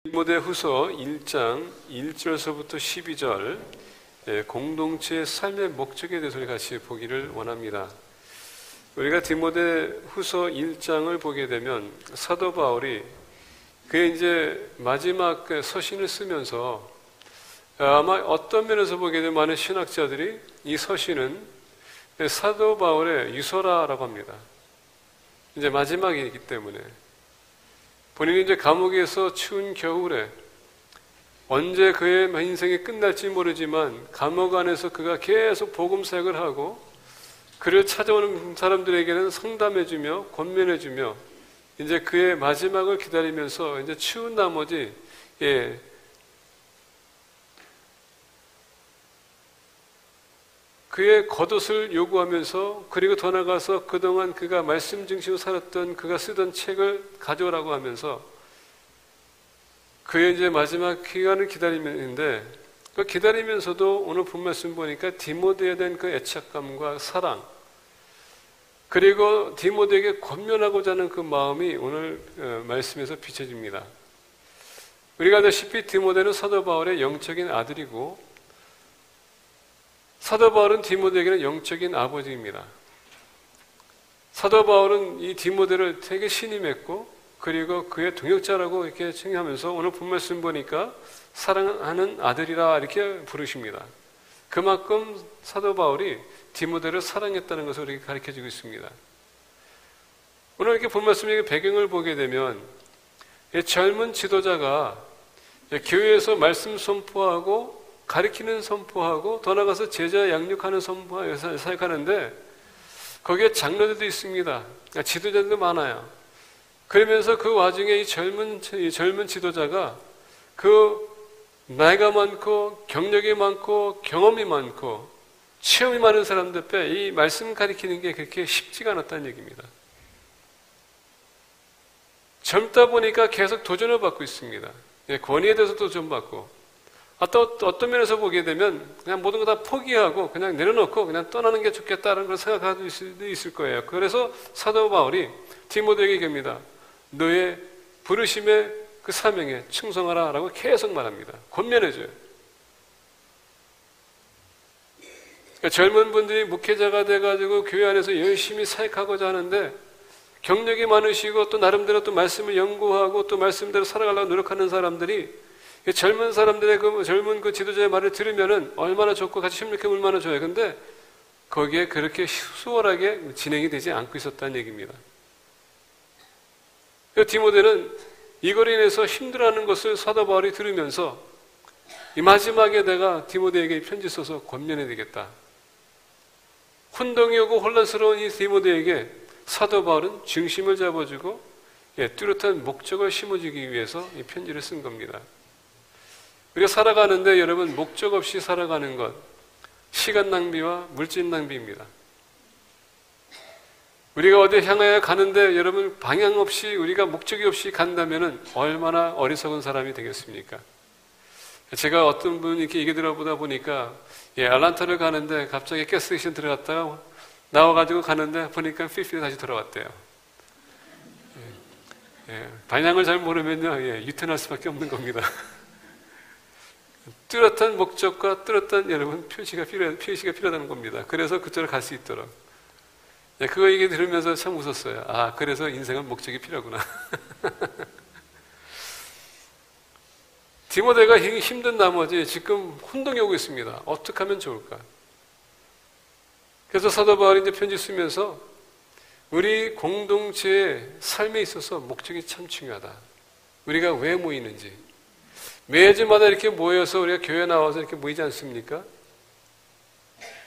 디모데후서 1장 1절서부터 12절 공동체의 삶의 목적에 대해서 같이 보기를 원합니다. 우리가 디모데후서 1장을 보게 되면 사도 바울이 그의 이제 마지막 서신을 쓰면서 아마 어떤 면에서 보게 되면 많은 신학자들이 이 서신은 사도 바울의 유서라라고 합니다. 이제 마지막이기 때문에 본인이 이제 감옥에서 추운 겨울에 언제 그의 인생이 끝날지 모르지만 감옥 안에서 그가 계속 복음 사역을 하고 그를 찾아오는 사람들에게는 상담해주며 권면해주며 이제 그의 마지막을 기다리면서 이제 추운 나머지 그의 겉옷을 요구하면서 그리고 더 나가서 그동안 그가 말씀 중심으로 살았던 그가 쓰던 책을 가져오라고 하면서 그의 이제 마지막 기간을 기다리는데 그 기다리면서도 오늘 본 말씀 보니까 디모데에 대한 그 애착감과 사랑 그리고 디모데에게 권면하고자 하는 그 마음이 오늘 말씀에서 비춰집니다. 우리가 알다시피 디모데는 사도 바울의 영적인 아들이고 사도 바울은 디모데에게는 영적인 아버지입니다. 사도 바울은 이 디모데를 되게 신임했고 그리고 그의 동역자라고 이렇게 칭하면서 오늘 본 말씀 보니까 사랑하는 아들이라 이렇게 부르십니다. 그만큼 사도 바울이 디모데를 사랑했다는 것을 우리에게 가르쳐주고 있습니다. 오늘 이렇게 본 말씀의 배경을 보게 되면 젊은 지도자가 교회에서 말씀 선포하고 가르치는 선포하고 더 나가서 제자 양육하는 선포하여서 사역하는데 거기에 장로들도 있습니다. 지도자들도 많아요. 그러면서 그 와중에 이 젊은 지도자가 그 나이가 많고 경력이 많고 경험이 많고 체험이 많은 사람들 앞에 이 말씀 가르치는 게 그렇게 쉽지가 않았다는 얘기입니다. 젊다 보니까 계속 도전을 받고 있습니다. 권위에 대해서 도전받고 어떤 면에서 보게 되면 그냥 모든 거 다 포기하고 그냥 내려놓고 그냥 떠나는 게 좋겠다는 걸 생각할 수도 있을 거예요. 그래서 사도 바울이 디모데에게 얘기합니다. 너의 부르심의 그 사명에 충성하라 라고 계속 말합니다. 권면해줘요. 그러니까 젊은 분들이 목회자가 돼가지고 교회 안에서 열심히 사역하고자 하는데 경력이 많으시고 또 나름대로 또 말씀을 연구하고 또 말씀대로 살아가려고 노력하는 사람들이 젊은 사람들의 젊은 지도자의 말을 들으면은 얼마나 좋고 같이 협력해 얼마나 좋아요. 근데 거기에 그렇게 수월하게 진행이 되지 않고 있었다는 얘기입니다. 디모데는 이걸로 인해서 힘들어하는 것을 사도 바울이 들으면서 이 마지막에 내가 디모데에게 편지 써서 권면해야 되겠다. 혼동이 오고 혼란스러운 이 디모데에게 사도 바울은 중심을 잡아주고 뚜렷한 목적을 심어주기 위해서 이 편지를 쓴 겁니다. 우리가 살아가는데 여러분 목적 없이 살아가는 것 시간 낭비와 물질 낭비입니다. 우리가 어디 향하여 가는데 여러분 방향 없이 우리가 목적이 없이 간다면 얼마나 어리석은 사람이 되겠습니까? 제가 어떤 분 이렇게 얘기 들어보다 보니까 알란타를 가는데 갑자기 가스스테이션 들어갔다가 나와가지고 가는데 보니까 필리핀에 다시 돌아왔대요. 방향을 잘 모르면요 유턴할 수밖에 없는 겁니다. 뚜렷한 목적과 뚜렷한 여러분 표시가 필요하다는 겁니다. 그래서 그쪽으로 갈 수 있도록. 그거 얘기 들으면서 참 웃었어요. 아, 그래서 인생은 목적이 필요하구나. 디모데가 힘든 나머지 지금 혼동이 오고 있습니다. 어떻게 하면 좋을까? 그래서 사도 바울이 이제 편지 쓰면서 우리 공동체의 삶에 있어서 목적이 참 중요하다. 우리가 왜 모이는지. 매주마다 이렇게 모여서 우리가 교회 나와서 이렇게 모이지 않습니까?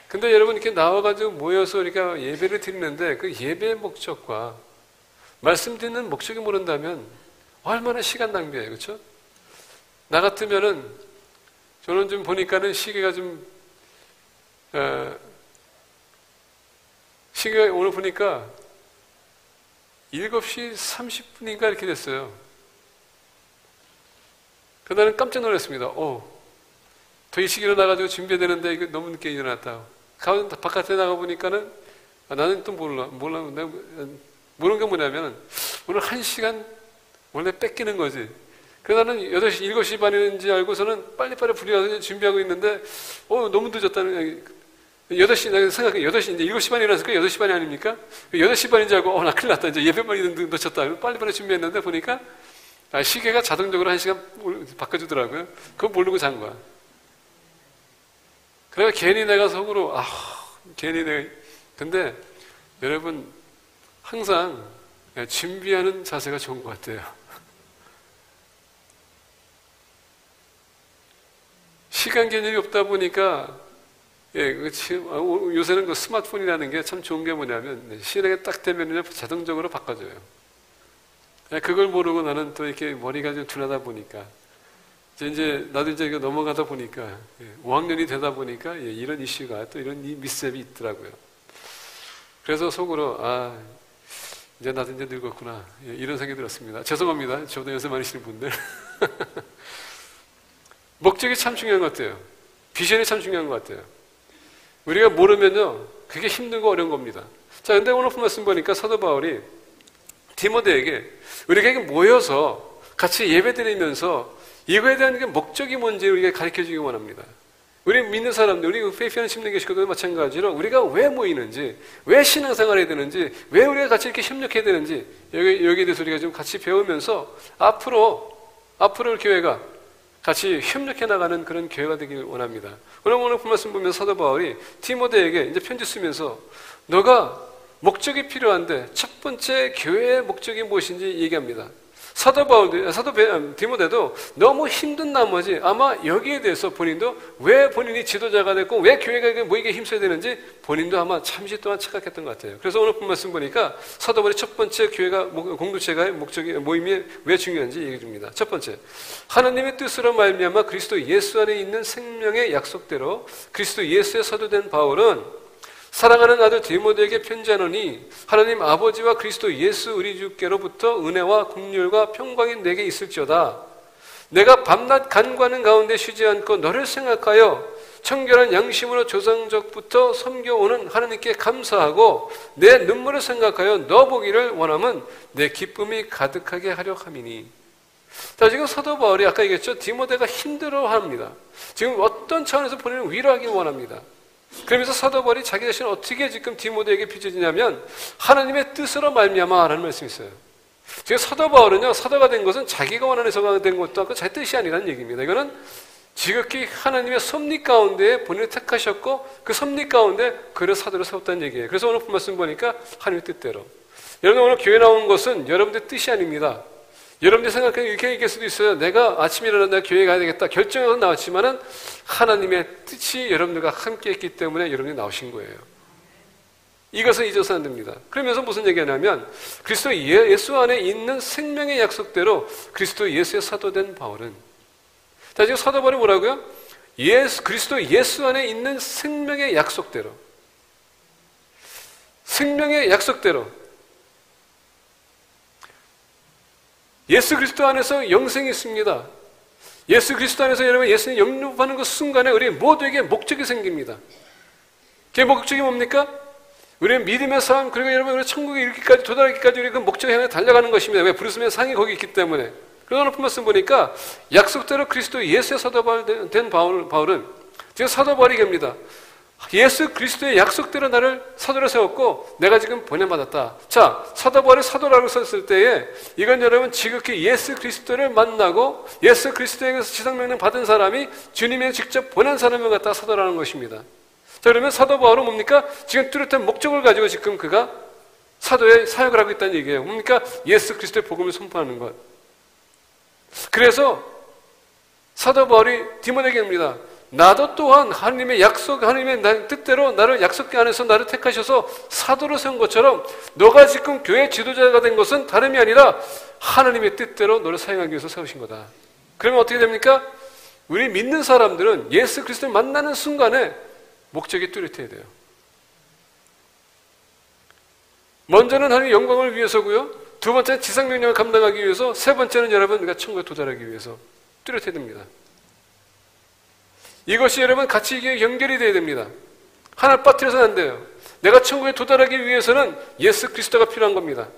근데 여러분 이렇게 나와가지고 모여서 우리가 예배를 드리는데 그 예배의 목적과 말씀 듣는 목적이 모른다면 얼마나 시간 낭비예요. 그렇죠? 나 같으면은 저는 좀 보니까는 시계가 오늘 보니까 7시 30분인가 이렇게 됐어요. 그날은 깜짝 놀랐습니다. 더 일찍 일어나가지고 준비해야 되는데 이거 너무 늦게 일어났다. 바깥에 나가보니까는 나는 또 몰라. 모르는 게 뭐냐면 오늘 1시간 원래 뺏기는 거지. 그래서 나는 8시, 7시 반인지 알고서는 빨리빨리 불이 준비하고 있는데, 너무 늦었다는, 8시, 내가 생각해, 8시, 이제 7시 반에 일어났으니까 8시 반이 아닙니까? 8시 반인지 알고, 나 큰일 났다. 이제 예배만이 놓쳤다. 빨리빨리 준비했는데 보니까, 시계가 자동적으로 1시간 바꿔주더라고요. 그거 모르고 잔 거야. 그래서 괜히 내가 속으로, 괜히 내가, 근데 여러분, 항상 준비하는 자세가 좋은 것 같아요. 시간 개념이 없다 보니까, 요새는 그 스마트폰이라는 게 참 좋은 게 뭐냐면, 시간이 딱 되면 자동적으로 바꿔줘요. 그걸 모르고 나는 또 이렇게 머리가 좀 둔하다 보니까, 나도 이제 이거 넘어가다 보니까, 5학년이 되다 보니까, 이런 이슈가 또 이런 미스텝이 있더라고요. 그래서 속으로, 이제 나도 이제 늙었구나. 이런 생각이 들었습니다. 죄송합니다. 저보다 연세 많으시는 분들. 목적이 참 중요한 것 같아요. 비전이 참 중요한 것 같아요. 우리가 모르면요, 그게 힘들고 어려운 겁니다. 자, 근데 오늘 말씀 보니까 사도 바울이 디모데에게 우리가 모여서 같이 예배 드리면서 이거에 대한 게 목적이 뭔지 우리가 가르쳐 주기 원합니다. 우리 믿는 사람들, 우리 페이피하는 심리 계시고도 마찬가지로 우리가 왜 모이는지, 왜 신앙생활을 해야 되는지, 왜 우리가 같이 이렇게 협력해야 되는지, 여기에 대해서 우리가 좀 같이 배우면서 앞으로 교회가 같이 협력해 나가는 그런 교회가 되길 원합니다. 오늘 말씀 보면 사도 바울이 디모데에게 이제 편지 쓰면서 너가 목적이 필요한데 첫 번째 교회의 목적이 무엇인지 얘기합니다. 디모데도 너무 힘든 나머지 아마 여기에 대해서 본인도 왜 본인이 지도자가 됐고 왜 교회가 모이게 힘써야 되는지 본인도 아마 잠시 동안 착각했던 것 같아요. 그래서 오늘 말씀 보니까 사도 바울이 첫 번째 교회가 공동체가 목적이 모임이 왜 중요한지 얘기해 줍니다. 첫 번째, 하나님의 뜻으로 말미암아 그리스도 예수 안에 있는 생명의 약속대로 그리스도 예수의 사도된 바울은 사랑하는 아들 디모데에게 편지하노니 하나님 아버지와 그리스도 예수 우리 주께로부터 은혜와 긍휼과 평강이 내게 있을지어다. 내가 밤낮 간구하는 가운데 쉬지 않고 너를 생각하여 청결한 양심으로 조상적부터 섬겨오는 하나님께 감사하고 내 눈물을 생각하여 너 보기를 원하면 내 기쁨이 가득하게 하려 함이니. 자, 지금 사도 바울이 아까 얘기했죠. 디모데가 힘들어합니다. 지금 어떤 차원에서 본인을 위로하기 원합니다. 그러면서 사도 바울이 자기 자신을 어떻게 지금 디모데에게 빚어지냐면 하나님의 뜻으로 말미암아라는 말씀이 있어요. 지금 사도 바울은요, 사도가 된 것은 자기가 원하는 된 것도 아니고 자기 뜻이 아니라는 얘기입니다. 이거는 지극히 하나님의 섭리 가운데 본인을 택하셨고 그 섭리 가운데 그를 사도로 세웠다는 얘기예요. 그래서 오늘 말씀 보니까 하나님의 뜻대로. 여러분 오늘 교회 나온 것은 여러분들 뜻이 아닙니다. 여러분들 생각하면 이렇게 얘기할 수도 있어요. 내가 아침에 일어나 내가 교회 가야 되겠다 결정해서 나왔지만은 하나님의 뜻이 여러분들과 함께 했기 때문에 여러분이 나오신 거예요. 이것은 잊어서 안 됩니다. 그러면서 무슨 얘기하냐면 그리스도 예수 안에 있는 생명의 약속대로 그리스도 예수의 사도된 바울은, 자, 지금 사도 바울이 뭐라고요? 그리스도 예수 안에 있는 생명의 약속대로, 생명의 약속대로 예수 그리스도 안에서 영생이 있습니다. 예수 그리스도 안에서 여러분 예수님 영접하는 그 순간에 우리 모두에게 목적이 생깁니다. 그 목적이 뭡니까? 우리는 믿음의 삶, 그리고 여러분 우리 천국에 이르기까지 도달하기까지 우리 그 목적에 향해 달려가는 것입니다. 왜? 부르심의 상이 거기 있기 때문에. 그러나 오늘 말씀 보니까 약속대로 그리스도 예수의 사도 된 바울은 지금 사도 바울이 얘기합니다. 예수 그리스도의 약속대로 나를 사도로 세웠고 내가 지금 보냄받았다. 자, 사도 바울이 사도라고 썼을 때에 이건 여러분 지극히 예수 그리스도를 만나고 예수 그리스도에게서 지상명령 받은 사람이 주님의 직접 보낸 사람을 갖다 사도라는 것입니다. 자, 그러면 사도 바울은 뭡니까? 지금 뚜렷한 목적을 가지고 지금 그가 사도의 사역을 하고 있다는 얘기예요. 뭡니까? 예수 그리스도의 복음을 선포하는 것. 그래서 사도 바울이 디모데에게 합니다. 나도 또한 하나님의 약속, 하나님의 뜻대로 나를 약속계 안에서 나를 택하셔서 사도로 세운 것처럼 너가 지금 교회 지도자가 된 것은 다름이 아니라 하나님의 뜻대로 너를 사용하기 위해서 세우신 거다. 그러면 어떻게 됩니까? 우리 믿는 사람들은 예수 그리스도를 만나는 순간에 목적이 뚜렷해야 돼요. 먼저는 하나님의 영광을 위해서고요. 두 번째는 지상명령을 감당하기 위해서, 세 번째는 여러분 우리가 천국에 도달하기 위해서 뚜렷해야 됩니다. 이것이 여러분 같이 이게 연결이 돼야 됩니다. 하나를 빠뜨려서는 안 돼요. 내가 천국에 도달하기 위해서는 예수 그리스도가 필요한 겁니다.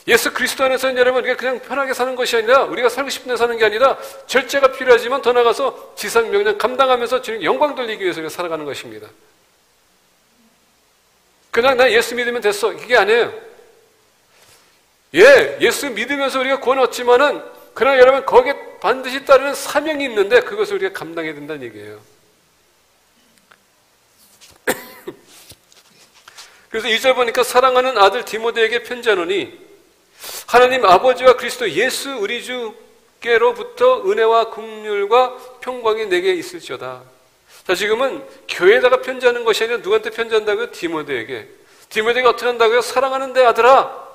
예수 그리스도 안에서는 여러분 우리가 그냥 편하게 사는 것이 아니라 우리가 살고 싶은 데 사는 게 아니라 절제가 필요하지만 더 나아가서 지상 명령 감당하면서 주님 영광 돌리기 위해서 우리가 살아가는 것입니다. 그냥 나 예수 믿으면 됐어. 이게 아니에요. 예수 믿으면서 우리가 구원 얻지만은 그러나 여러분 거기에 반드시 따르는 사명이 있는데 그것을 우리가 감당해야 된다는 얘기예요. 그래서 2절 보니까 사랑하는 아들 디모데에게 편지하노니 하나님 아버지와 그리스도 예수 우리 주께로부터 은혜와 긍휼과 평강이 내게 있을지어다. 자, 지금은 교회에다가 편지하는 것이 아니라 누구한테 편지한다고요? 디모데에게. 디모데가 어떻게 한다고요? 사랑하는 내 아들아.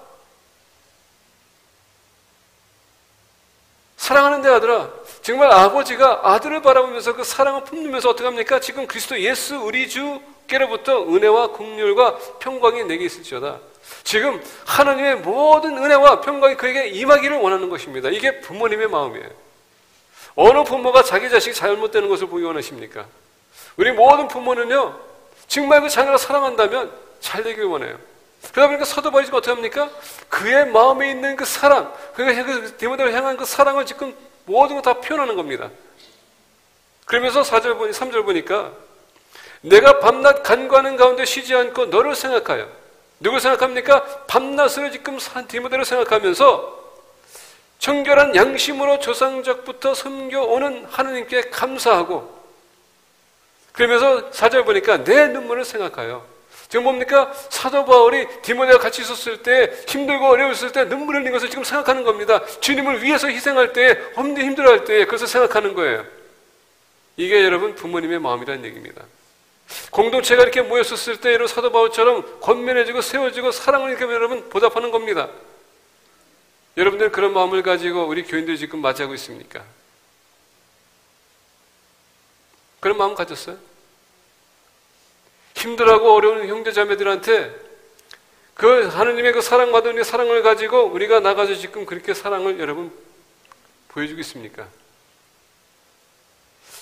사랑하는 내 아들아. 정말 아버지가 아들을 바라보면서 그 사랑을 품으면서 어떻게 합니까? 지금 그리스도 예수 우리 주께로부터 은혜와 긍휼과 평강이 내게 있을지어다. 지금 하나님의 모든 은혜와 평강이 그에게 임하기를 원하는 것입니다. 이게 부모님의 마음이에요. 어느 부모가 자기 자식이 잘못되는 것을 보기 원하십니까? 우리 모든 부모는요, 정말 그 자녀가 사랑한다면 잘 되길 원해요. 그러다 보니까 사도 바울이 어떻게 합니까? 그의 마음에 있는 그 사랑, 그 디모데를 향한 그 사랑을 지금 모든 걸 다 표현하는 겁니다. 그러면서 3절 보니까 내가 밤낮 간구하는 가운데 쉬지 않고 너를 생각하여, 누굴 생각합니까? 밤낮으로 지금 디모데를 생각하면서 청결한 양심으로 조상적부터 섬겨오는 하나님께 감사하고, 그러면서 4절 보니까 내 눈물을 생각하여. 지금 뭡니까? 사도 바울이 디모데와 같이 있었을 때, 힘들고 어려웠을 때 눈물 흘린 것을 지금 생각하는 겁니다. 주님을 위해서 희생할 때, 힘들어할 때 그것을 생각하는 거예요. 이게 여러분 부모님의 마음이라는 얘기입니다. 공동체가 이렇게 모였었을 때 이런 사도 바울처럼 권면해주고 세워주고 사랑을 이렇게 여러분 보답하는 겁니다. 여러분들 그런 마음을 가지고 우리 교인들이 지금 맞이하고 있습니까? 그런 마음 가졌어요? 힘들어하고 어려운 형제자매들한테 그 하나님의 그 사랑받은 우리 사랑을 가지고 우리가 나가서 지금 그렇게 사랑을 여러분 보여주고 있습니까?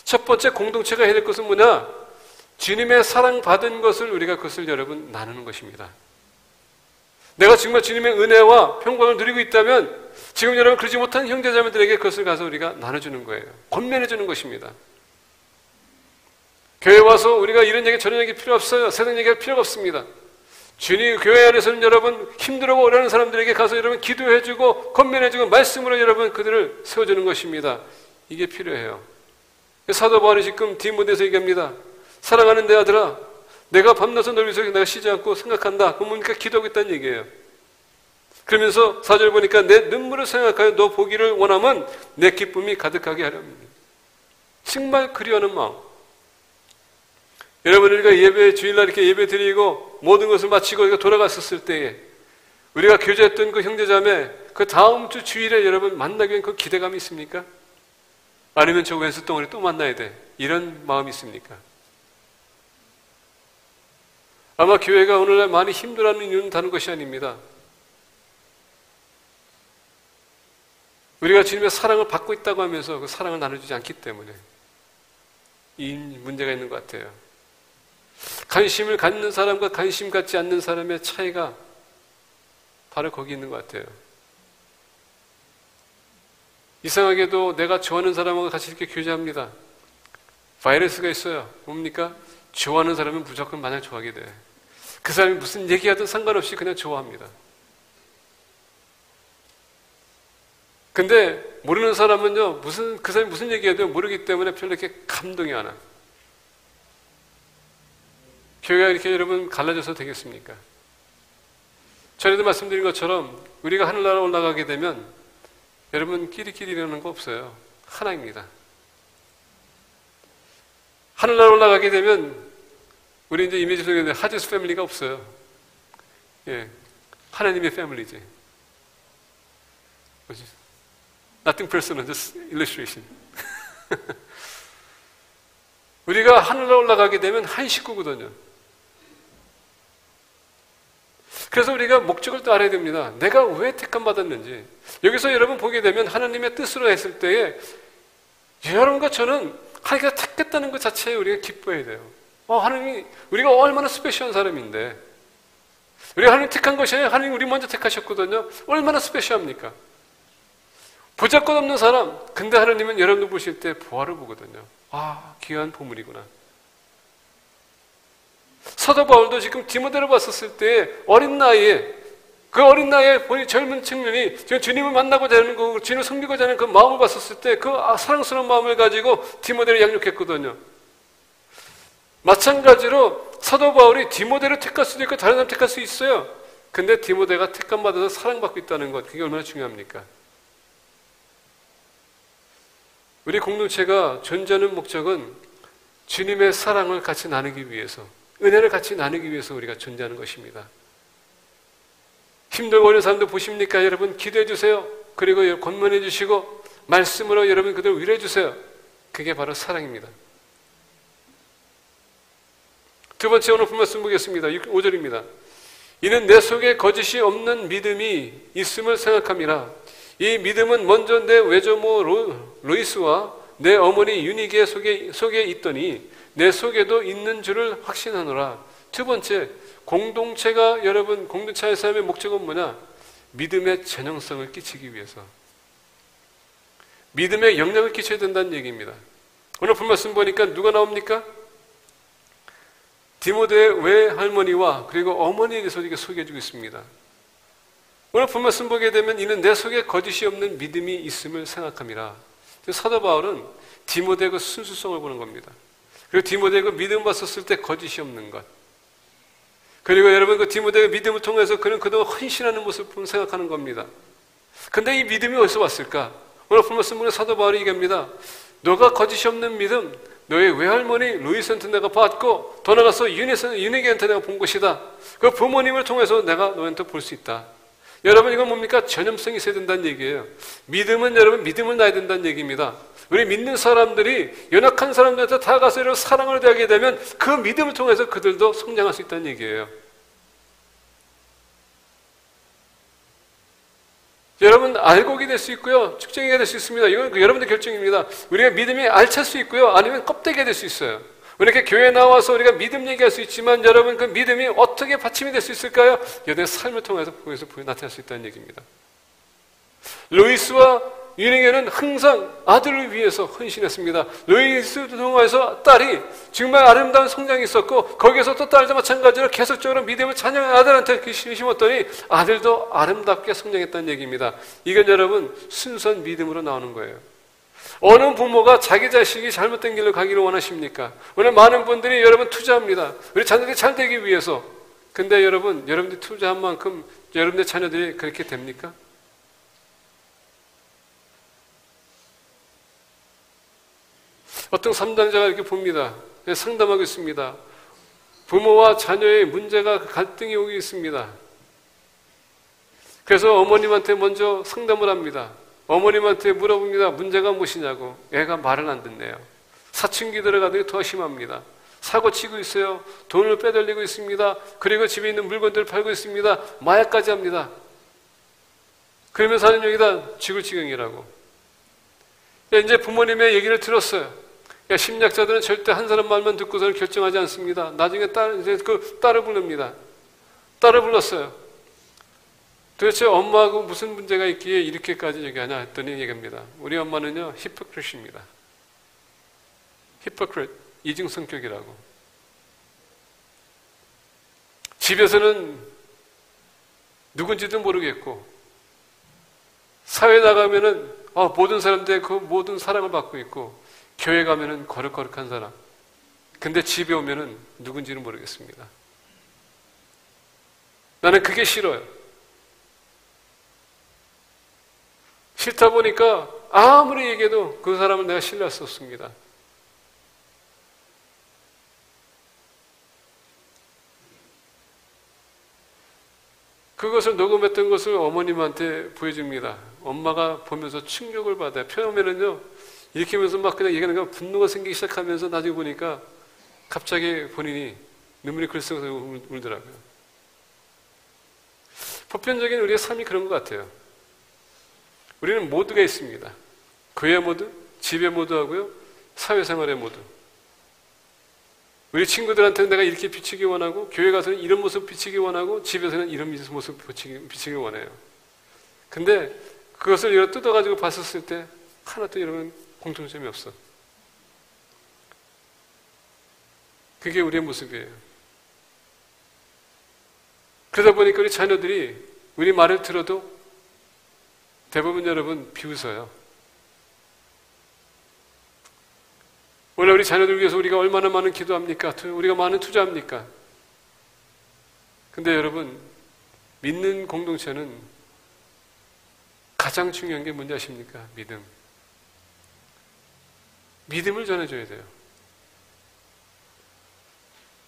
첫 번째 공동체가 해야 될 것은 뭐냐? 주님의 사랑받은 것을 우리가 그것을 여러분 나누는 것입니다. 내가 정말 주님의 은혜와 평강을 누리고 있다면 지금 여러분 그러지 못한 형제자매들에게 그것을 가서 우리가 나눠주는 거예요. 권면해주는 것입니다. 교회 와서 우리가 이런 얘기 저런 얘기 필요 없어요. 세상 얘기할 필요가 없습니다. 주님 교회 안에서는 여러분 힘들고 어려운 사람들에게 가서 여러분 기도해주고 권면해주고 말씀으로 여러분 그들을 세워주는 것입니다. 이게 필요해요. 사도 바울이 지금 디모데에서 얘기합니다. 사랑하는 내 아들아, 내가 밤낮을 널 위해서 내가 쉬지 않고 생각한다. 그럼 뭡니까? 기도하고 있다는 얘기예요. 그러면서 4절 보니까 내 눈물을 생각하여 너 보기를 원하면 내 기쁨이 가득하게 하렵니다. 정말 그리워하는 마음. 여러분 우리가 예배 주일날 이렇게 예배 드리고 모든 것을 마치고 우리가 돌아갔었을 때에 우리가 교제했던 그 형제자매 그 다음 주 주일에 여러분 만나기 위한 그 기대감이 있습니까? 아니면 저 왼수 덩어리 또 만나야 돼. 이런 마음이 있습니까? 아마 교회가 오늘날 많이 힘들어하는 이유는 다른 것이 아닙니다. 우리가 주님의 사랑을 받고 있다고 하면서 그 사랑을 나눠주지 않기 때문에 이 문제가 있는 것 같아요. 관심을 갖는 사람과 관심 갖지 않는 사람의 차이가 바로 거기 있는 것 같아요. 이상하게도 내가 좋아하는 사람하고 같이 이렇게 교제합니다. 바이러스가 있어요. 뭡니까? 좋아하는 사람은 무조건 마냥 좋아하게 돼. 그 사람이 무슨 얘기하든 상관없이 그냥 좋아합니다. 근데 모르는 사람은요, 그 사람이 무슨 얘기해도 모르기 때문에 별로 이렇게 감동이 안 와. 교회가 이렇게 여러분 갈라져서 되겠습니까? 전에도 말씀드린 것처럼 우리가 하늘나라 올라가게 되면 여러분 끼리끼리라는 거 없어요. 하나입니다. 하늘나라 올라가게 되면 우리 이제 이미지 속에 하디스 패밀리가 없어요. 예, 하나님의 패밀리지. 뭐지? Nothing personal, just illustration. 우리가 하늘나라 올라가게 되면 한 식구거든요. 그래서 우리가 목적을 또 알아야 됩니다. 내가 왜 택함 받았는지. 여기서 여러분 보게 되면 하나님의 뜻으로 했을 때에 여러분과 저는 하나님께서 택했다는 것 자체에 우리가 기뻐해야 돼요. 하나님이 우리가 얼마나 스페셜한 사람인데 우리 하나님 택한 것이 아니라 하나님 우리 먼저 택하셨거든요. 얼마나 스페셜합니까? 보잘것 없는 사람, 근데 하나님은 여러분들 보실 때 보화를 보거든요. 아, 귀한 보물이구나. 사도 바울도 지금 디모데를 봤었을 때 어린 나이에, 그 어린 나이에 본인 젊은 청년이 지금 주님을 만나고자 하는 거, 주님을 섬기고자 하는 그 마음을 봤었을 때 그 사랑스러운 마음을 가지고 디모데를 양육했거든요. 마찬가지로 사도 바울이 디모데를 택할 수도 있고 다른 사람 택할 수 있어요. 근데 디모데가 택감 받아서 사랑받고 있다는 것, 그게 얼마나 중요합니까? 우리 공동체가 존재하는 목적은 주님의 사랑을 같이 나누기 위해서, 은혜를 같이 나누기 위해서 우리가 존재하는 것입니다. 힘들고 어려운 사람들 보십니까? 여러분 기도해 주세요. 그리고 권면해 주시고 말씀으로 여러분 그들을 위로해 주세요. 그게 바로 사랑입니다. 두 번째 오늘 말씀 보겠습니다. 5절입니다. 이는 내 속에 거짓이 없는 믿음이 있음을 생각함이라. 이 믿음은 먼저 내 외조모 로이스와 내 어머니 유니게 속에 있더니 내 속에도 있는 줄을 확신하노라. 두 번째, 공동체가 여러분 공동체의 삶의 목적은 뭐냐? 믿음의 전형성을 끼치기 위해서, 믿음의 영향을 끼쳐야 된다는 얘기입니다. 오늘 본 말씀 보니까 누가 나옵니까? 디모데의 외할머니와 그리고 어머니에 대해서 이렇게 소개해주고 있습니다. 오늘 본 말씀 보게 되면 이는 내 속에 거짓이 없는 믿음이 있음을 생각함이라. 사도 바울은 디모데의 그 순수성을 보는 겁니다. 그리고 디모데의 그 믿음 봤었을 때 거짓이 없는 것. 그리고 여러분 그 디모데의 믿음을 통해서 그는 그동안 헌신하는 모습을 생각하는 겁니다. 근데 이 믿음이 어디서 왔을까? 오늘 본 말씀 보면 사도 바울이 얘기합니다. 너가 거짓이 없는 믿음, 너의 외할머니 루이스한테 내가 봤고 더 나가서 유니게한테 내가 본 것이다. 그 부모님을 통해서 내가 너한테 볼 수 있다. 여러분 이건 뭡니까? 전염성이 있어야 된다는 얘기예요. 믿음은 여러분 믿음을 낳아야 된다는 얘기입니다. 우리 믿는 사람들이 연약한 사람들한테 다가가서 이런 사랑을 대하게 되면 그 믿음을 통해서 그들도 성장할 수 있다는 얘기예요. 여러분 알곡이 될 수 있고요, 축쟁이가 될 수 있습니다. 이건 여러분의 결정입니다. 우리가 믿음이 알찰 수 있고요, 아니면 껍데기가 될 수 있어요. 이렇게 교회에 나와서 우리가 믿음 얘기할 수 있지만 여러분 그 믿음이 어떻게 받침이 될 수 있을까요? 여러분의 삶을 통해서 거기서 나타날 수 있다는 얘기입니다. 루이스와 유닝에는 항상 아들을 위해서 헌신했습니다. 루이스 통해서 딸이 정말 아름다운 성장이 있었고 거기에서 또 딸도 마찬가지로 계속적으로 믿음을 자녀 아들한테 심었더니 아들도 아름답게 성장했다는 얘기입니다. 이건 여러분 순수한 믿음으로 나오는 거예요. 어느 부모가 자기 자식이 잘못된 길로 가기를 원하십니까? 오늘 많은 분들이 여러분 투자합니다. 우리 자녀들이 잘 되기 위해서. 근데 여러분들이 투자한 만큼 여러분의 자녀들이 그렇게 됩니까? 어떤 상담자가 이렇게 봅니다. 상담하고 있습니다. 부모와 자녀의 문제가 갈등이 오고 있습니다. 그래서 어머님한테 먼저 상담을 합니다. 어머님한테 물어봅니다. 문제가 무엇이냐고. 애가 말을 안 듣네요. 사춘기 들어가더니 더 심합니다. 사고 치고 있어요. 돈을 빼돌리고 있습니다. 그리고 집에 있는 물건들을 팔고 있습니다. 마약까지 합니다. 그러면서 하는 얘기다. 죽을 지경이라고. 이제 부모님의 얘기를 들었어요. 심리학자들은 절대 한 사람 말만 듣고서는 결정하지 않습니다. 나중에 딸을 부릅니다. 딸을 불렀어요. 도대체 엄마하고 무슨 문제가 있기에 이렇게까지 얘기하냐 했더니 얘기합니다. 우리 엄마는요, 히포크릿입니다. 히포크릿, 이중 성격이라고. 집에서는 누군지도 모르겠고, 사회에 나가면은 모든 사람들의 그 모든 사랑을 받고 있고, 교회 가면은 거룩거룩한 사람. 근데 집에 오면은 누군지는 모르겠습니다. 나는 그게 싫어요. 싫다 보니까 아무리 얘기해도 그 사람은 내가 신뢰할 수 없습니다. 그것을 녹음했던 것을 어머님한테 보여줍니다. 엄마가 보면서 충격을 받아요. 처음에는요, 이렇게 하면서 막 그냥 얘기하는 거 분노가 생기기 시작하면서 나중에 보니까 갑자기 본인이 눈물이 글썽여서 울더라고요. 보편적인 우리의 삶이 그런 것 같아요. 우리는 모두가 있습니다. 교회 모두, 집에 모두 하고요, 사회생활에 모두. 우리 친구들한테는 내가 이렇게 비치기 원하고, 교회 가서는 이런 모습 비치기 원하고, 집에서는 이런 모습 비치기 원해요. 근데 그것을 이렇게 뜯어가지고 봤었을 때 하나도 이런 공통점이 없어. 그게 우리의 모습이에요. 그러다 보니까 우리 자녀들이 우리 말을 들어도 대부분 여러분 비웃어요. 원래 우리 자녀들 위해서 우리가 얼마나 많은 기도합니까? 우리가 많은 투자합니까? 근데 여러분, 믿는 공동체는 가장 중요한 게 뭔지 아십니까? 믿음. 믿음을 전해줘야 돼요.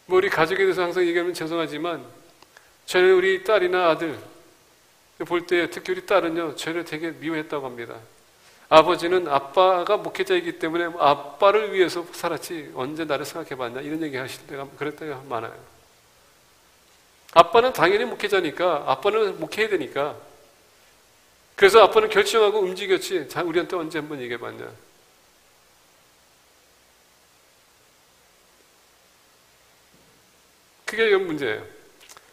뭐 우리 가족에 대해서 항상 얘기하면 죄송하지만 저는 우리 딸이나 아들 볼 때 특히 우리 딸은요, 저를 되게 미워했다고 합니다. 아버지는 아빠가 목회자이기 때문에 아빠를 위해서 살았지 언제 나를 생각해봤냐 이런 얘기 하실 때가 그럴 때가 많아요. 아빠는 당연히 목회자니까 아빠는 목회해야 되니까 그래서 아빠는 결정하고 움직였지 우리한테 언제 한번 얘기해봤냐. 그게 문제예요.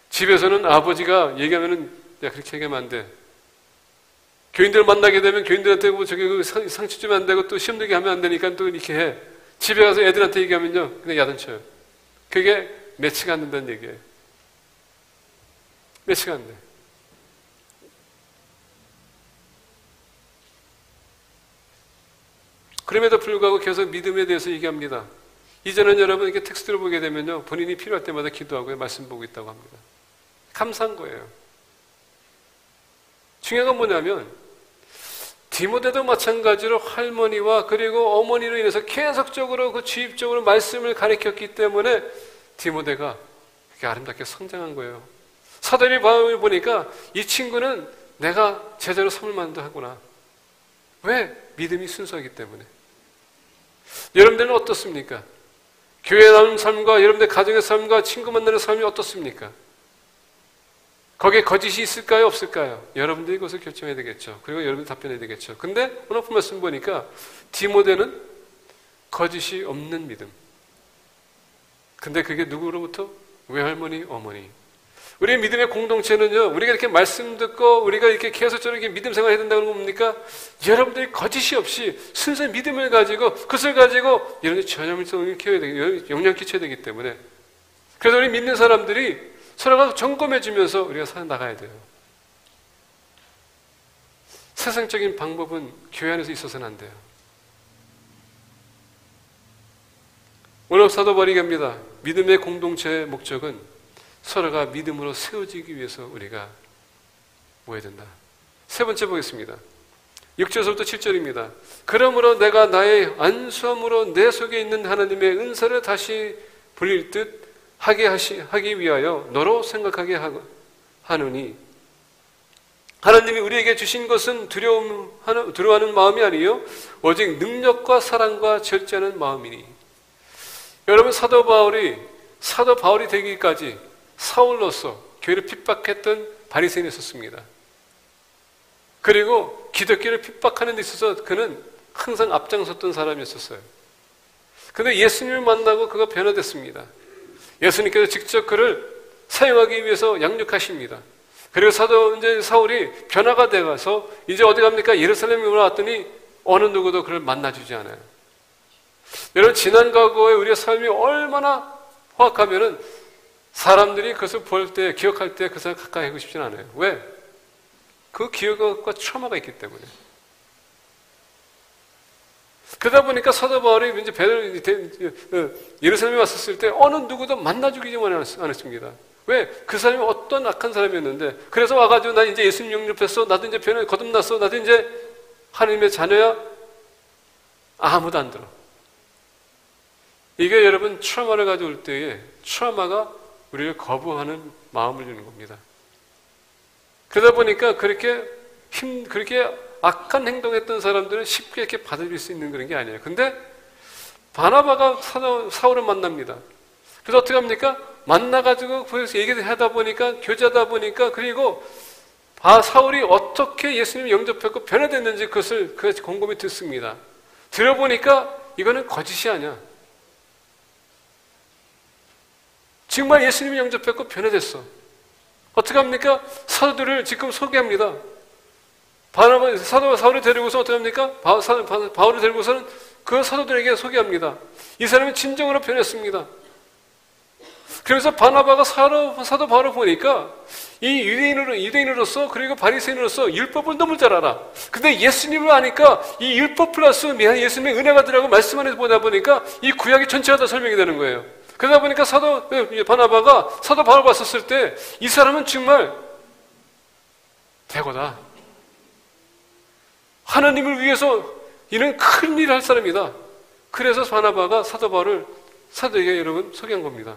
집에서는 아버지가 얘기하면은 야 그렇게 얘기하면 안 돼. 교인들 만나게 되면 교인들한테 뭐 저기 상처 주면 안 되고 또 시험 들게 하면 안 되니까 또 이렇게 해. 집에 가서 애들한테 얘기하면요 그냥 야단쳐요. 그게 매치가 안 된다는 얘기예요. 매치가 안 돼. 그럼에도 불구하고 계속 믿음에 대해서 얘기합니다. 이제는 여러분 이렇게 텍스트를 보게 되면요 본인이 필요할 때마다 기도하고 말씀 보고 있다고 합니다. 감사한 거예요. 중요한 건 뭐냐면 디모데도 마찬가지로 할머니와 그리고 어머니로 인해서 계속적으로 그 주입적으로 말씀을 가르쳤기 때문에 디모데가 그렇게 아름답게 성장한 거예요. 사도리 바울을 보니까 이 친구는 내가 제자로 삼을 만도 하구나. 왜? 믿음이 순수하기 때문에. 여러분들은 어떻습니까? 교회 나오는 삶과 여러분들 가정의 삶과 친구 만나는 삶이 어떻습니까? 거기에 거짓이 있을까요? 없을까요? 여러분들이 그것을 결정해야 되겠죠. 그리고 여러분들이 답변해야 되겠죠. 근데 오늘 말씀 보니까 디모데는 거짓이 없는 믿음. 근데 그게 누구로부터? 외할머니, 어머니. 우리의 믿음의 공동체는요, 우리가 이렇게 말씀 듣고 우리가 이렇게 계속적으로 이렇게 믿음 생활해야 된다는 건 뭡니까? 여러분들이 거짓이 없이 순수한 믿음을 가지고 그것을 가지고 이런 전염성을 키워야 되기, 영향 끼쳐야 되기 때문에 그래서 우리 믿는 사람들이 서로가 점검해 주면서 우리가 살아나가야 돼요. 세상적인 방법은 교회 안에서 있어서는 안 돼요. 오늘 사도 바울이 얘기합니다. 믿음의 공동체의 목적은 서로가 믿음으로 세워지기 위해서 우리가 모여야 된다. 세 번째 보겠습니다. 6절부터 7절입니다. 그러므로 내가 나의 안수함으로 내 속에 있는 하나님의 은사를 다시 불릴 듯 하기 위하여 너로 생각하게 하노니 하나님이 우리에게 주신 것은 두려워하는 마음이 아니요 오직 능력과 사랑과 절제하는 마음이니. 여러분 사도 바울이 되기까지 사울로서 교회를 핍박했던 바리새인이 있었습니다. 그리고 기독교를 핍박하는 데 있어서 그는 항상 앞장섰던 사람이었어요. 그런데 예수님을 만나고 그가 변화됐습니다. 예수님께서 직접 그를 사용하기 위해서 양육하십니다. 그리고 이제 사울이 변화가 돼가서 이제 어디 갑니까? 예루살렘에 올라왔더니 어느 누구도 그를 만나주지 않아요. 여러분 지난 과거에 우리의 삶이 얼마나 허악하면은 사람들이 그것을 볼 때, 기억할 때 그 사람 가까이 하고 싶지는 않아요. 왜? 그 기억과 트라우마가 있기 때문에. 그러다 보니까 사도 바울이 이제 예루살렘에 왔었을 때 어느 누구도 만나주기 않았습니다. 왜? 그 사람이 어떤 악한 사람이었는데 그래서 와가지고 나 이제 예수님 영접했어. 나도 이제 변화 거듭났어. 나도 이제 하나님의 자녀야. 아무도 안 들어. 이게 여러분 트라우마를 가져올 때에 트라우마가 우리를 거부하는 마음을 주는 겁니다. 그러다 보니까 그렇게 악한 행동했던 사람들은 쉽게 이렇게 받아들일 수 있는 그런 게 아니에요. 근데 바나바가 사울을 만납니다. 그래서 어떻게 합니까? 만나가지고 거기서 얘기를 하다 보니까 교제하다 보니까 그리고 사울이 어떻게 예수님을 영접했고 변화됐는지 그것을 곰곰이 듣습니다. 들어보니까 이거는 거짓이 아니야. 정말 예수님을 영접했고 변화됐어. 어떻게 합니까? 사도들을 지금 소개합니다. 사도 사울을 데리고서 어떻게 합니까? 바울을 데리고서는 그 사도들에게 소개합니다. 이 사람은 진정으로 변했습니다. 그래서 바나바가 사도 바울을 보니까 이 유대인으로서 그리고 바리새인으로서 율법을 너무 잘 알아. 근데 예수님을 아니까 이 율법 플러스 예수님의 은혜가 들어가고 말씀 안에서 보다 보니까 이 구약이 전체가 다 설명이 되는 거예요. 그러다 보니까 바나바가 사도 바울을 봤었을 때 이 사람은 정말 대거다. 하나님을 위해서 이런 큰 일을 할 사람이다. 그래서 바나바가 사도 바울을 사도에게 여러분 소개한 겁니다.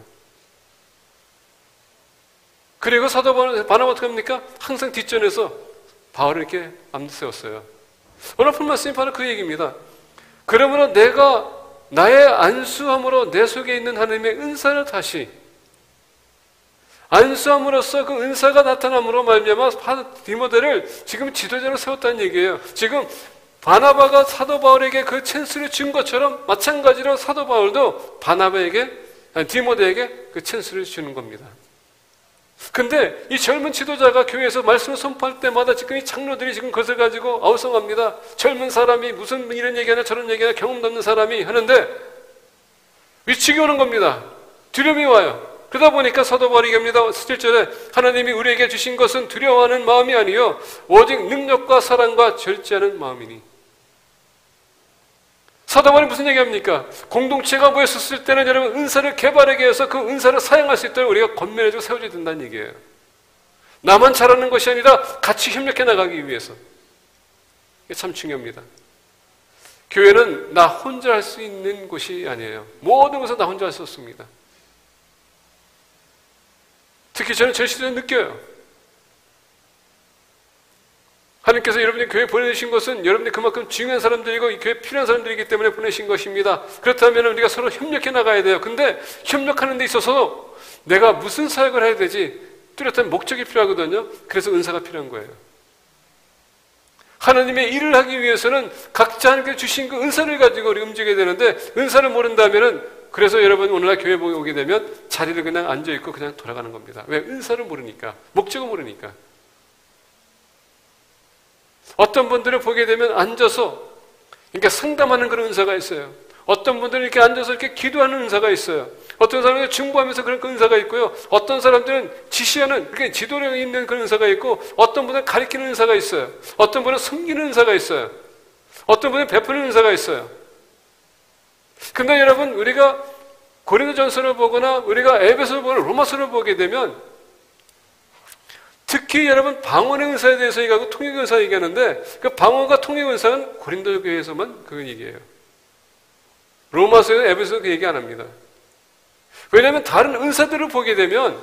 그리고 사도 바나바가 어떻게 합니까? 항상 뒷전에서 바울을 이렇게 앞세웠어요. 오늘 본 말씀이 바로 그 얘기입니다. 그러므로 내가 나의 안수함으로 내 속에 있는 하나님의 은사를 다시 안수함으로써 그 은사가 나타남으로 말미암아 디모데를 지금 지도자로 세웠다는 얘기예요. 지금 바나바가 사도 바울에게 그 찬스를 준 것처럼 마찬가지로 사도 바울도 디모데에게 그 찬스를 주는 겁니다. 근데 이 젊은 지도자가 교회에서 말씀을 선포할 때마다 지금 이 장로들이 지금 그것을 가지고 아우성합니다. 젊은 사람이 무슨 이런 얘기하나 저런 얘기하나 경험도 없는 사람이 하는데 위축이 오는 겁니다. 두려움이 와요. 그러다 보니까 사도 바울이 얘기합니다. 17절에 하나님이 우리에게 주신 것은 두려워하는 마음이 아니요 오직 능력과 사랑과 절제하는 마음이니. 사도 바울이 무슨 얘기합니까? 공동체가 모였을 때는 여러분 은사를 개발하게 해서 그 은사를 사용할 수 있도록 우리가 권면해주고 세워줘야 된다는 얘기예요. 나만 잘하는 것이 아니라 같이 협력해 나가기 위해서. 이게 참 중요합니다. 교회는 나 혼자 할 수 있는 곳이 아니에요. 모든 것은 나 혼자 할 수 없습니다. 특히 저는 제 시대에 느껴요. 하나님께서 여러분이 교회에 보내주신 것은 여러분이 그만큼 중요한 사람들이고 이 교회에 필요한 사람들이기 때문에 보내신 것입니다. 그렇다면 우리가 서로 협력해 나가야 돼요. 근데 협력하는 데 있어서 내가 무슨 사역을 해야 되지? 뚜렷한 목적이 필요하거든요. 그래서 은사가 필요한 거예요. 하나님의 일을 하기 위해서는 각자 하나님께 주신 그 은사를 가지고 우리 움직여야 되는데 은사를 모른다면은 그래서 여러분 오늘날 교회 오게 되면 자리를 그냥 앉아있고 그냥 돌아가는 겁니다. 왜? 은사를 모르니까. 목적을 모르니까. 어떤 분들을 보게 되면 앉아서 그러니까 상담하는 그런 은사가 있어요. 어떤 분들은 이렇게 앉아서 이렇게 기도하는 은사가 있어요. 어떤 사람은 중보하면서 그런 은사가 있고요. 어떤 사람들은 지시하는 그러니까 지도력 있는 그런 은사가 있고 어떤 분은 가리키는 은사가 있어요. 어떤 분은 섬기는 은사가 있어요. 어떤 분은 베푸는 은사가 있어요. 근데 여러분 우리가 고린도전서를 보거나 우리가 에베소를 보거나 로마서를 보게 되면 특히 여러분 방언의 은사에 대해서 얘기하고 통역 은사 얘기하는데 그 방언과 통역 은사는 고린도 교회에서만 그 얘기예요. 로마서에서 에베소에서 그 얘기 안 합니다. 왜냐하면 다른 은사들을 보게 되면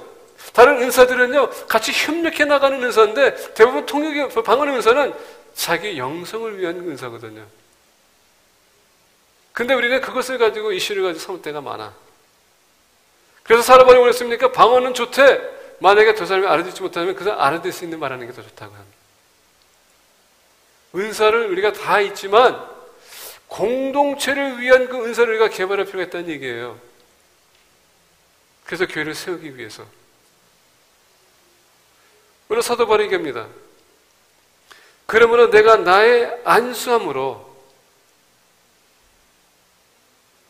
다른 은사들은요 같이 협력해 나가는 은사인데 대부분 통역의 방언의 은사는 자기 영성을 위한 은사거든요. 근데 우리는 그것을 가지고 이슈를 가지고 삼을 때가 많아. 그래서 사람들이 그랬습니까? 방언은 좋대. 만약에 두 사람이 알아듣지 못하면 그 사람 알아듣을 수 있는 말하는 게 더 좋다고 합니다. 은사를 우리가 다 있지만 공동체를 위한 그 은사를 우리가 개발할 필요가 있다는 얘기예요. 그래서 교회를 세우기 위해서. 오늘 사도 바울이 얘기합니다. 그러므로 내가 나의 안수함으로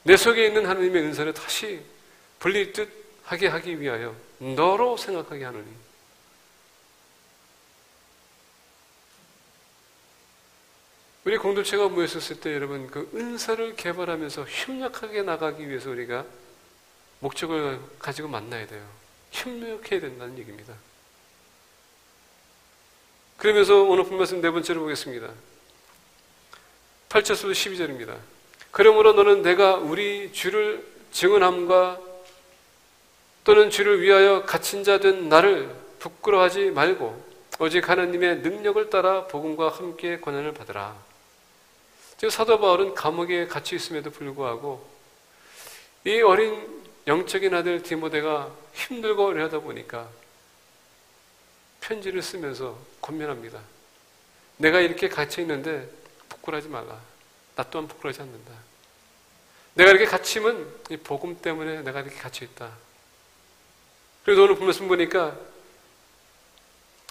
내 속에 있는 하나님의 은사를 다시 불릴 듯 하게 하기 위하여 너로 생각하게 하노니. 우리 공동체가 모였을 때 여러분 그 은사를 개발하면서 협력하게 나가기 위해서 우리가 목적을 가지고 만나야 돼요. 협력해야 된다는 얘기입니다. 그러면서 오늘 본 말씀 네 번째로 보겠습니다. 8절부터 12절입니다. 그러므로 너는 내가 우리 주를 증언함과 또는 주를 위하여 갇힌 자 된 나를 부끄러워하지 말고 오직 하나님의 능력을 따라 복음과 함께 권한을 받으라. 지금 사도 바울은 감옥에 갇혀 있음에도 불구하고 이 어린 영적인 아들 디모데가 힘들고 어려하다 보니까 편지를 쓰면서 권면합니다. 내가 이렇게 갇혀 있는데 부끄러워하지 말라. 나 또한 부끄러워하지 않는다. 내가 이렇게 갇힘은 이 복음 때문에 내가 이렇게 갇혀 있다. 그래서 오늘 말씀 보니까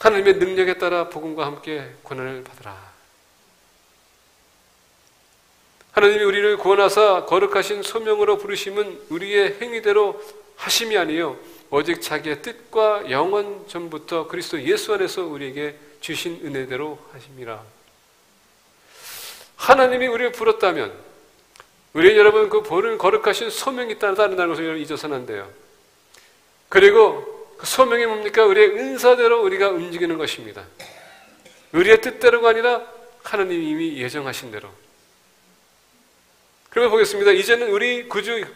하나님의 능력에 따라 복음과 함께 고난을 받으라. 하나님이 우리를 구원하사 거룩하신 소명으로 부르심은 우리의 행위대로 하심이 아니요 오직 자기의 뜻과 영원 전부터 그리스도 예수 안에서 우리에게 주신 은혜대로 하심이라. 하나님이 우리를 부렀다면 우리 여러분 그 본을 거룩하신 소명이 있다는 것을 잊어서는 안 돼요. 그리고 그 소명이 뭡니까? 우리의 은사대로 우리가 움직이는 것입니다. 우리의 뜻대로가 아니라 하나님이 이미 예정하신 대로. 그러면 보겠습니다. 이제는 우리 구주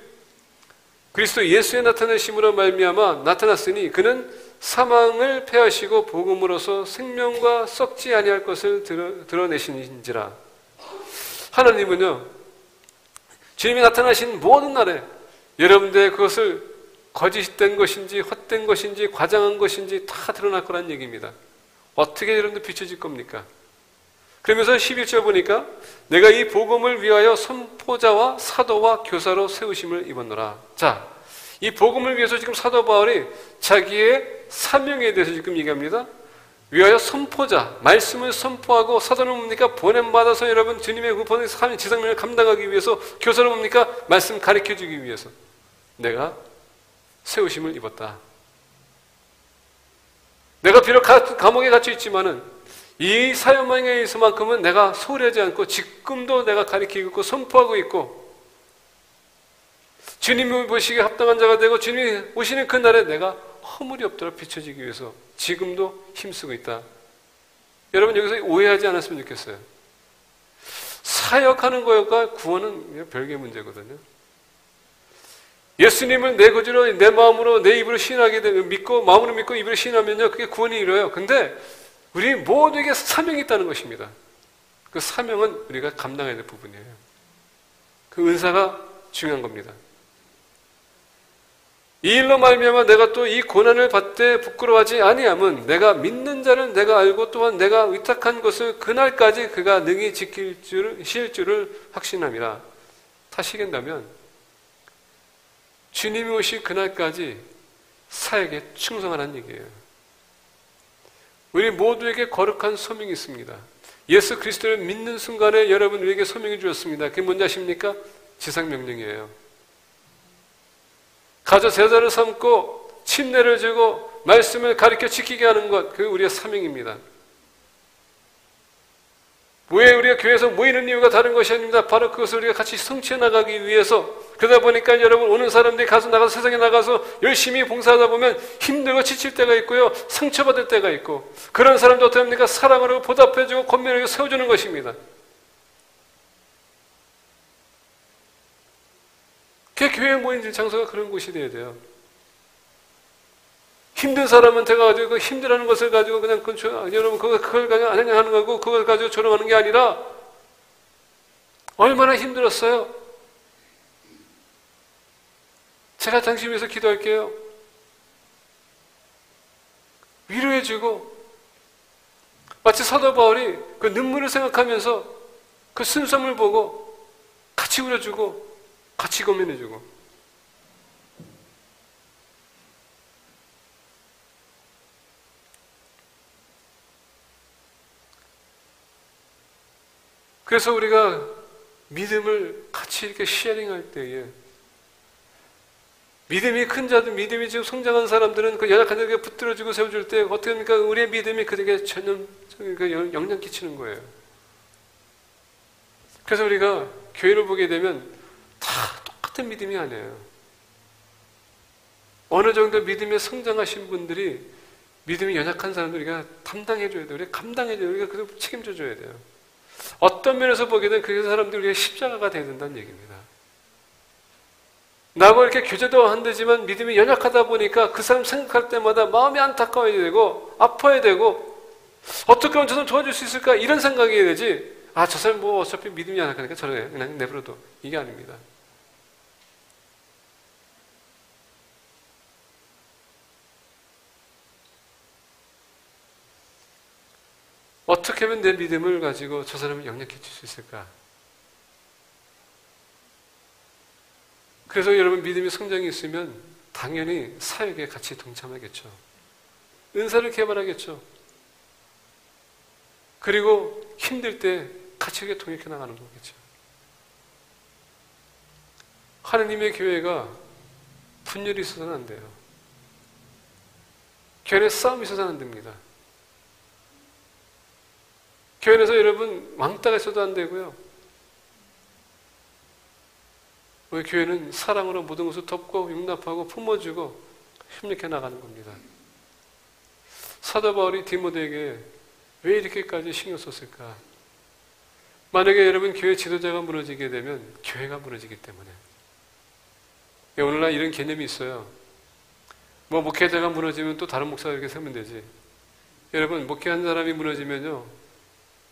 그리스도 예수의 나타내심으로 말미암아 나타났으니 그는 사망을 패하시고 복음으로서 생명과 썩지 아니할 것을 드러내시는지라. 하나님은요, 주님이 나타나신 모든 날에 여러분들의 그것을 거짓된 것인지 헛된 것인지 과장한 것인지 다 드러날 거란 얘기입니다. 어떻게 여러분들 비춰질 겁니까? 그러면서 11절 보니까 내가 이 복음을 위하여 선포자와 사도와 교사로 세우심을 입었노라. 자, 이 복음을 위해서 지금 사도 바울이 자기의 사명에 대해서 지금 얘기합니다. 위하여 선포자, 말씀을 선포하고, 사도는 뭡니까? 보냄받아서 여러분 주님의 그 보낸 지상명을 감당하기 위해서, 교사는 뭡니까? 말씀 가르쳐주기 위해서 내가 세우심을 입었다. 내가 비록 감옥에 갇혀 있지만은 이 사명에 있어만큼은 내가 소홀하지 않고 지금도 내가 가르치고 있고 선포하고 있고, 주님이 보시기에 합당한 자가 되고 주님이 오시는 그날에 내가 허물이 없도록 비춰지기 위해서 지금도 힘쓰고 있다. 여러분 여기서 오해하지 않았으면 좋겠어요. 사역하는 것과 구원은 별개의 문제거든요. 예수님을 내 거지로 내 마음으로 내 입으로 신하게 되면 믿고 마음으로 믿고 입으로 신하면요 그게 구원이 이루어요. 근데 우리 모두에게 사명이 있다는 것입니다. 그 사명은 우리가 감당해야 될 부분이에요. 그 은사가 중요한 겁니다. 이 일로 말미암아 내가 또 이 고난을 받되 부끄러워하지 아니함은 내가 믿는 자를 내가 알고 또한 내가 위탁한 것을 그날까지 그가 능히 지킬 줄을 확신함이라. 다시 얘기한다면 주님이 오실 그날까지 사역에 충성하라는 얘기예요. 우리 모두에게 거룩한 소명이 있습니다. 예수 그리스도를 믿는 순간에 여러분 우리에게 소명이 주었습니다. 그게 뭔지 아십니까? 지상명령이에요. 가서 제자를 삼고 침례를 주고 말씀을 가르쳐 지키게 하는 것, 그게 우리의 사명입니다. 왜 우리가 교회에서 모이는 이유가 다른 것이 아닙니다. 바로 그것을 우리가 같이 성취해 나가기 위해서. 그러다 보니까 여러분 오는 사람들이 나가서 세상에 나가서 열심히 봉사하다 보면 힘들고 지칠 때가 있고요, 상처받을 때가 있고, 그런 사람도 어떻게 합니까? 사랑으로 보답해주고 권면하고 세워주는 것입니다. 교회에 모인 장소가 그런 곳이 되어야 돼요. 힘든 사람한테 가지고 힘들어하는 것을 가지고 그냥 여러분 그걸 가지고 안행하는 거고 그걸 가지고 조롱하는 게 아니라 얼마나 힘들었어요. 제가 당신 위해서 기도할게요. 위로해주고, 마치 사도 바울이 그 눈물을 생각하면서 그 순수함을 보고 같이 울어주고 같이 고민해주고. 그래서 우리가 믿음을 같이 이렇게 쉐어링할 때에, 믿음이 큰 자들, 믿음이 지금 성장한 사람들은 그 연약한 자에게 붙들어주고 세워줄 때 어떻게 합니까? 우리의 믿음이 그들에게 전염적인 영향 끼치는 거예요. 그래서 우리가 교회를 보게 되면 다 똑같은 믿음이 아니에요. 어느 정도 믿음에 성장하신 분들이 믿음이 연약한 사람들 우리가 담당해줘야 돼요. 우리가 감당해줘야 돼요. 우리가 그걸 책임져줘야 돼요. 어떤 면에서 보게 되면 그 사람들이 우리가 십자가가 되어야 된다는 얘기입니다. 나하고 이렇게 교제도 한다지만 믿음이 연약하다 보니까 그 사람 생각할 때마다 마음이 안타까워야 되고 아파야 되고 어떻게 하면 저 사람 도와줄 수 있을까 이런 생각이 해야 되지, 아, 저 사람 뭐 어차피 믿음이 연약하니까 저래 그냥 내버려둬, 이게 아닙니다. 어떻게 하면 내 믿음을 가지고 저 사람을 영향해 줄 수 있을까? 그래서 여러분 믿음의 성장이 있으면 다 당연히 사역에 같이 동참하겠죠. 은사를 개발하겠죠. 그리고 힘들 때 같이 동역해 나가는 거겠죠. 하느님의 교회가 분열이 있어서는 안 돼요. 교회 안에 싸움이 있어서는 안 됩니다. 교회 안에서 여러분 왕따가 있어도 안 되고요. 우리 교회는 사랑으로 모든 것을 덮고 용납하고 품어주고 협력해 나가는 겁니다. 사도 바울이 디모데에게 왜 이렇게까지 신경 썼을까? 만약에 여러분 교회 지도자가 무너지게 되면 교회가 무너지기 때문에. 오늘날 이런 개념이 있어요. 뭐 목회자가 무너지면 또 다른 목사가 이렇게 세우면 되지. 여러분 목회 한 사람이 무너지면요,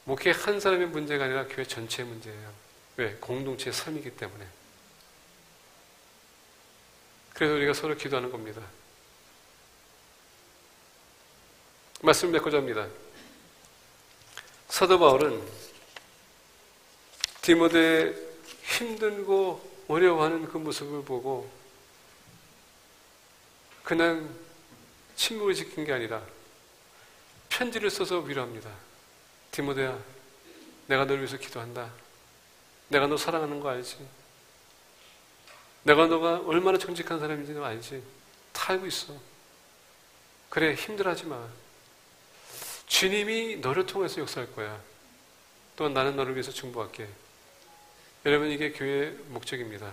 목회 한 사람의 문제가 아니라 교회 전체의 문제예요. 왜? 공동체의 삶이기 때문에. 그래서 우리가 서로 기도하는 겁니다. 말씀을 맺고자 합니다. 사도 바울은 디모데의 힘들고 어려워하는 그 모습을 보고 그냥 침묵을 지킨 게 아니라 편지를 써서 위로합니다. 디모데야, 내가 너를 위해서 기도한다. 내가 너 사랑하는 거 알지? 내가 너가 얼마나 정직한 사람인지 너 알지? 다 알고 있어. 그래, 힘들어하지 마. 주님이 너를 통해서 역사할 거야. 또한 나는 너를 위해서 중보할게. 여러분, 이게 교회의 목적입니다.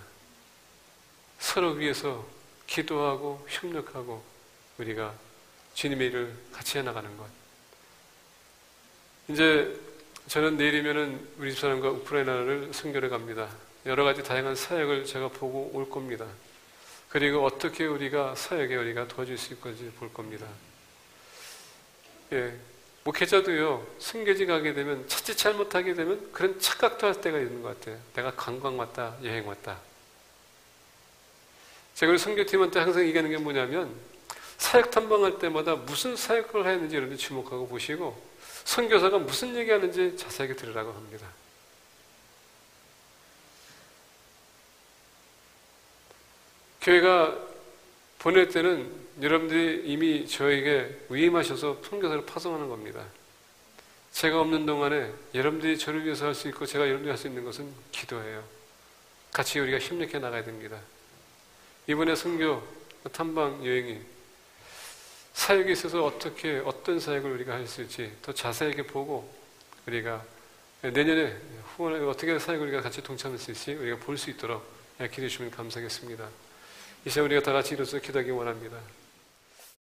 서로 위해서 기도하고 협력하고 우리가 주님의 일을 같이 해나가는 것. 이제 저는 내일이면은 우리 집사람과 우크라이나를 선교를 갑니다. 여러 가지 다양한 사역을 제가 보고 올 겁니다. 그리고 어떻게 우리가 사역에 우리가 도와줄 수 있을지 볼 겁니다. 예, 목회자도요, 선교지 가게 되면 자칫 잘못하게 되면 그런 착각도 할 때가 있는 것 같아요. 내가 관광 왔다, 여행 왔다. 제가 우리 선교팀한테 항상 얘기하는 게 뭐냐면, 사역 탐방할 때마다 무슨 사역을 했는지 여러분들 주목하고 보시고 선교사가 무슨 얘기하는지 자세하게 들으라고 합니다. 교회가 보낼 때는 여러분들이 이미 저에게 위임하셔서 선교사를 파송하는 겁니다. 제가 없는 동안에 여러분들이 저를 위해서 할 수 있고 제가 여러분들이 할 수 있는 것은 기도예요. 같이 우리가 협력해 나가야 됩니다. 이번에 선교 탐방 여행이 사역에 있어서 어떤 사역을 우리가 할 수 있을지 더 자세하게 보고 우리가 내년에 후원에 어떻게 사역을 우리가 같이 동참할 수 있을지 우리가 볼 수 있도록 기도해 주시면 감사하겠습니다. 이 시간 우리가 다 같이 일어서 기도하기 원합니다.